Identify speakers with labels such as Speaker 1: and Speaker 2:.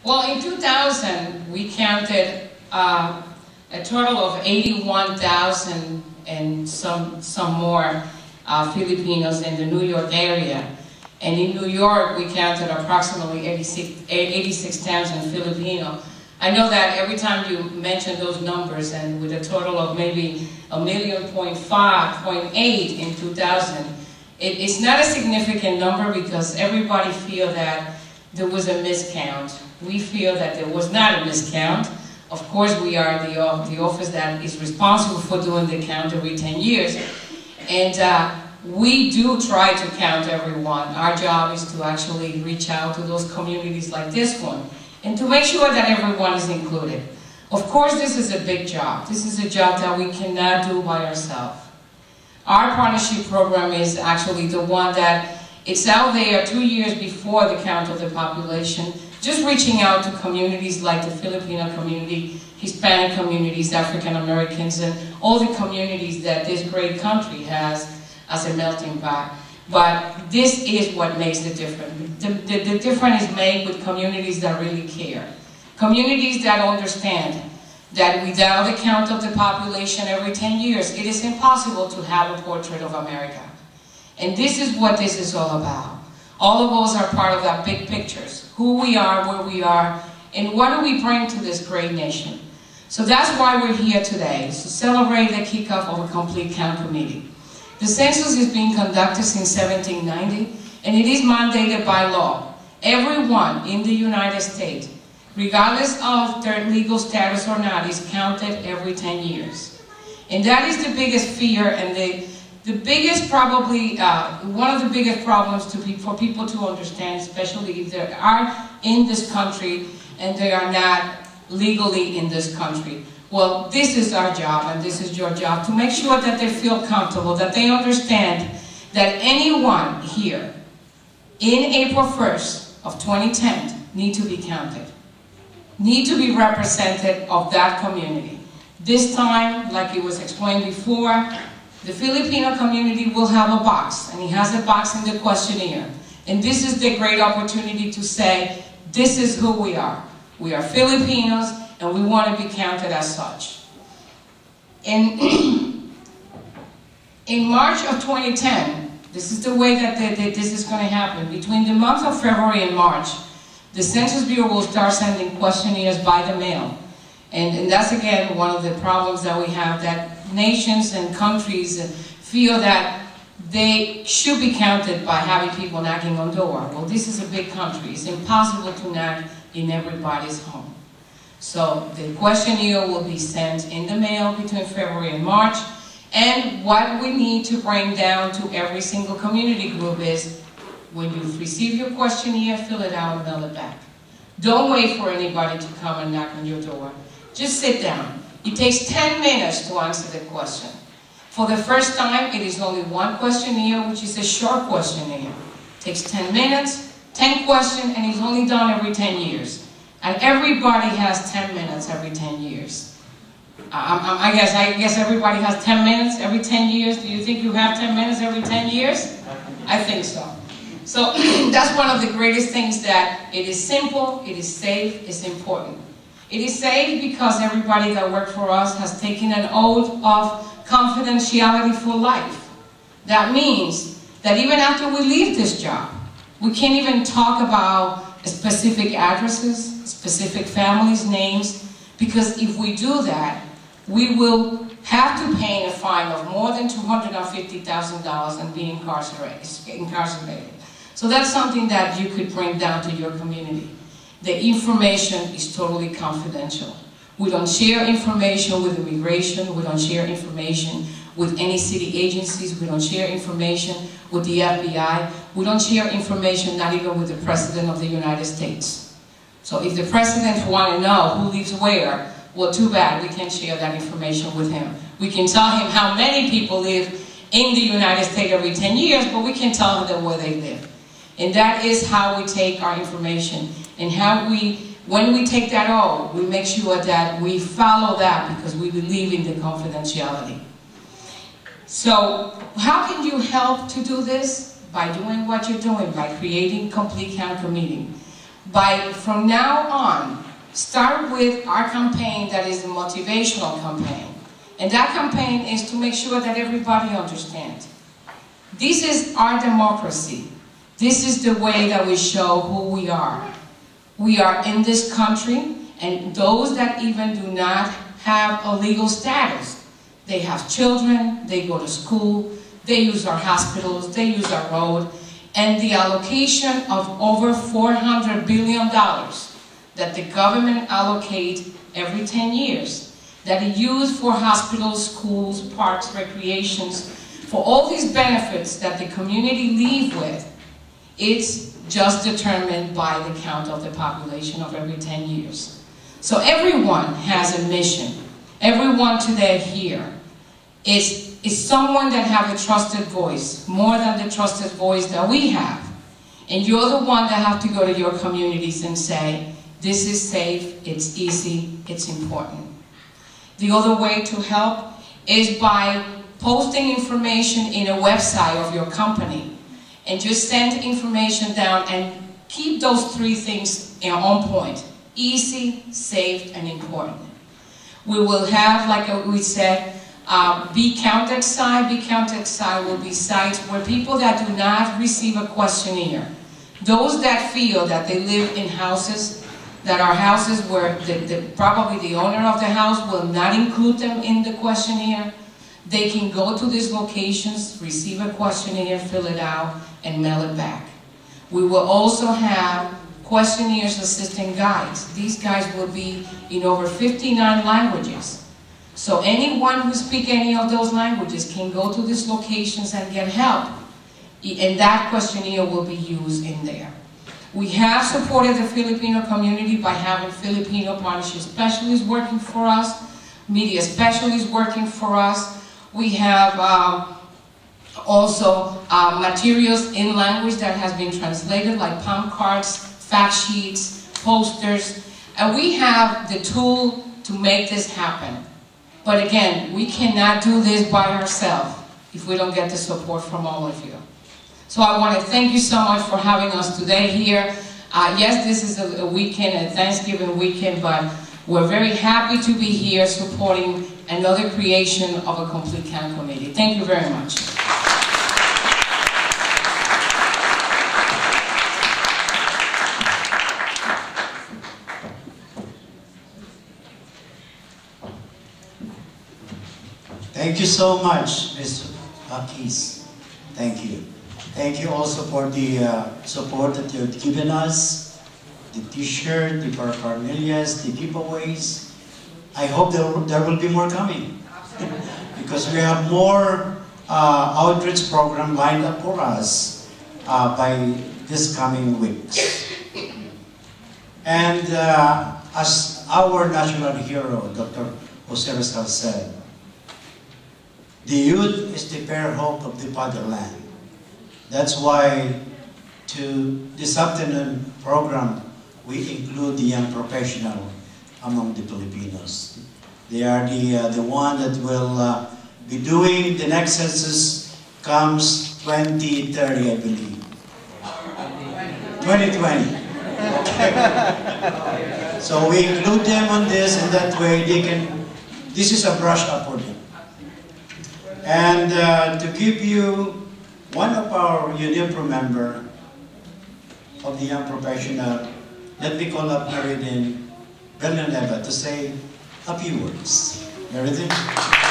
Speaker 1: Well, in 2000, we counted a total of 81,000 and some more Filipinos in the New York area. And in New York, we counted approximately 86,000 Filipino. I know that every time you mention those numbers, and with a total of maybe 1.5 in 2000, it's not a significant number because everybody feel that there was a miscount. We feel that there was not a miscount. Of course, we are the office that is responsible for doing the count every 10 years. And we do try to count everyone. Our job is to actually reach out to those communities like this one and to make sure that everyone is included. Of course, this is a big job. This is a job that we cannot do by ourselves. Our partnership program is actually the one that it's out there 2 years before the count of the population, just reaching out to communities like the Filipino community, Hispanic communities, African Americans, and all the communities that this great country has as a melting pot. But this is what makes the difference. The difference is made with communities that really care. Communities that understand that without the count of the population every 10 years, it is impossible to have a portrait of America. And this is what this is all about. All of us are part of that big pictures. Who we are, where we are, and what do we bring to this great nation. So that's why we're here today, to celebrate the kickoff of a complete count committee. The census is being conducted since 1790, and it is mandated by law. Everyone in the United States, regardless of their legal status or not, is counted every 10 years. And that is the biggest fear and the biggest, probably, one of the biggest problems for people to understand, especially if they are in this country and they are not legally in this country. Well, this is our job and this is your job, to make sure that they feel comfortable, that they understand that anyone here in April 1st of 2010 need to be counted, need to be represented of that community. This time, like it was explained before, the Filipino community will have a box, and it has a box in the questionnaire. And this is the great opportunity to say, this is who we are. We are Filipinos, and we want to be counted as such. In March of 2010, this is the way that this is going to happen. Between the months of February and March, the Census Bureau will start sending questionnaires by the mail. And that's, again, one of the problems that we have, that nations and countries feel that they should be counted by having people knocking on door. Well, this is a big country. It's impossible to knock in everybody's home. So the questionnaire will be sent in the mail between February and March. And what we need to bring down to every single community group is, when you receive your questionnaire, fill it out and mail it back. Don't wait for anybody to come and knock on your door. Just sit down. It takes 10 minutes to answer the question. For the first time, it is only one questionnaire, which is a short questionnaire. It takes 10 minutes, 10 questions, and it's only done every 10 years. And everybody has 10 minutes every 10 years. I guess everybody has 10 minutes every 10 years. Do you think you have 10 minutes every 10 years? I think so. So that's one of the greatest things, that it is simple, it is safe, it's important. It is safe because everybody that worked for us has taken an oath of confidentiality for life. That means that even after we leave this job, we can't even talk about specific addresses, specific families' names, because if we do that, we will have to pay a fine of more than $250,000 and be incarcerated. So that's something that you could bring down to your community. The information is totally confidential. We don't share information with immigration. We don't share information with any city agencies. We don't share information with the FBI. We don't share information, not even with the President of the United States. So if the President wants to know who lives where, well, too bad, we can't share that information with him. We can tell him how many people live in the United States every 10 years, but we can't tell them where they live. And that is how we take our information. And when we take that oath, we make sure that we follow that, because we believe in the confidentiality. So how can you help to do this? By doing what you're doing, by creating Complete Count Committee. from now on, start with our campaign that is a motivational campaign. And that campaign is to make sure that everybody understands. This is our democracy. This is the way that we show who we are. We are in this country, and those that even do not have a legal status, they have children, they go to school, they use our hospitals, they use our road, and the allocation of over $400 billion that the government allocates every 10 years, that is used for hospitals, schools, parks, recreations, for all these benefits that the community leave with, it's just determined by the count of the population of every 10 years. So everyone has a mission. Everyone today here is someone that has a trusted voice, more than the trusted voice that we have. And you're the one that have to go to your communities and say, this is safe, it's easy, it's important. The other way to help is by posting information in a website of your company. And just send information down and keep those three things on point. Easy, safe, and important. We will have, like we said, Be Counted site. Be Counted site will be sites where people that do not receive a questionnaire, those that feel that they live in houses, that are houses where probably the owner of the house will not include them in the questionnaire, they can go to these locations, receive a questionnaire, fill it out, and mail it back. We will also have questionnaires assisting guides. These guides will be in over 59 languages. So anyone who speaks any of those languages can go to these locations and get help. And that questionnaire will be used in there. We have supported the Filipino community by having Filipino partnership specialists working for us, media specialists working for us. We have also materials in language that has been translated, like palm cards, fact sheets, posters. And we have the tool to make this happen. But again, we cannot do this by ourselves if we don't get the support from all of you. So I want to thank you so much for having us today here. Yes, this is a weekend, a Thanksgiving weekend, but we're very happy to be here supporting another creation of a Complete Count Committee. Thank you very much.
Speaker 2: Thank you so much, Ms. Akis. Thank you. Thank you also for the support that you've given us, the t-shirt, the paraphernalia, the giveaways. I hope there will be more coming because we have more outreach program lined up for us by this coming weeks. And as our national hero, Dr. Jose Rizal said, the youth is the fair hope of the fatherland. That's why to this afternoon program, we include the young professional among the Filipinos. They are the one that will be doing the next census comes 2030, I believe. 2020. Okay. So we include them on this, and that way they can, this is a brush up for them. And to give you one of our UNIPRO member of the young professional, let me call up Meridin Villanueva to say a few words. Meridin?